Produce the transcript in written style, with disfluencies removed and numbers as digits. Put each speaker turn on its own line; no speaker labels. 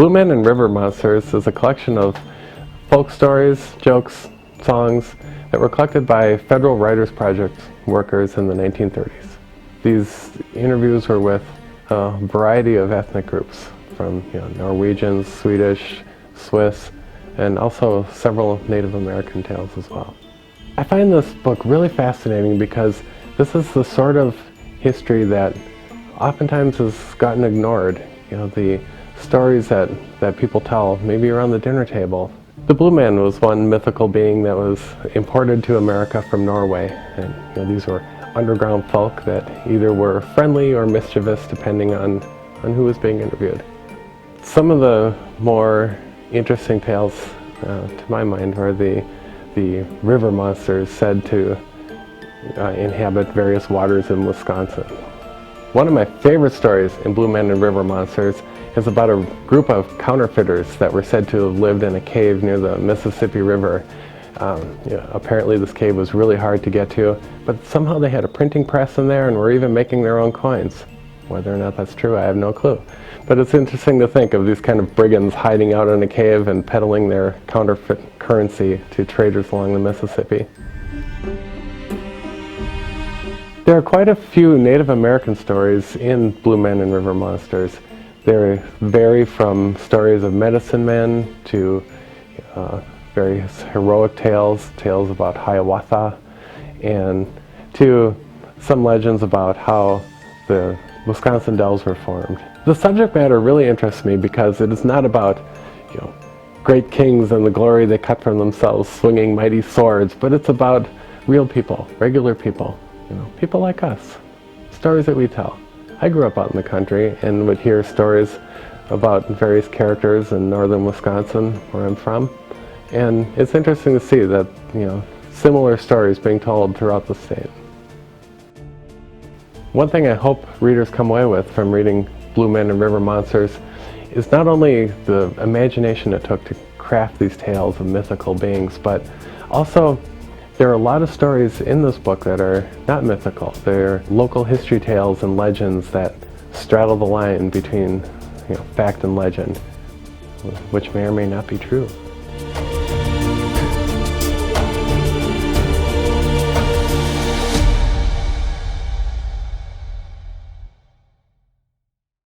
Blue Men and River Monsters is a collection of folk stories, jokes, songs that were collected by Federal Writers Project workers in the 1930s. These interviews were with a variety of ethnic groups from Norwegians, Swedish, Swiss, and also several Native American tales as well. I find this book really fascinating because this is the sort of history that oftentimes has gotten ignored. The stories that people tell, maybe around the dinner table. The Blue Man was one mythical being that was imported to America from Norway, and these were underground folk that either were friendly or mischievous depending on who was being interviewed. Some of the more interesting tales, to my mind, were the river monsters said to inhabit various waters in Wisconsin. One of my favorite stories in Blue Men and River Monsters is about a group of counterfeiters that were said to have lived in a cave near the Mississippi River. Apparently this cave was really hard to get to, but somehow they had a printing press in there and were even making their own coins. Whether or not that's true, I have no clue. But it's interesting to think of these kind of brigands hiding out in a cave and peddling their counterfeit currency to traders along the Mississippi. There are quite a few Native American stories in Blue Men and River Monsters. They vary from stories of medicine men to various heroic tales about Hiawatha, and to some legends about how the Wisconsin Dells were formed. The subject matter really interests me because it is not about great kings and the glory they cut from themselves swinging mighty swords, but it's about real people, regular people, people like us, stories that we tell. I grew up out in the country and would hear stories about various characters in northern Wisconsin, where I'm from, and it's interesting to see that similar stories being told throughout the state. One thing I hope readers come away with from reading Blue Men and River Monsters is not only the imagination it took to craft these tales of mythical beings, but also there are a lot of stories in this book that are not mythical. They're local history tales and legends that straddle the line between fact and legend, which may or may not be true.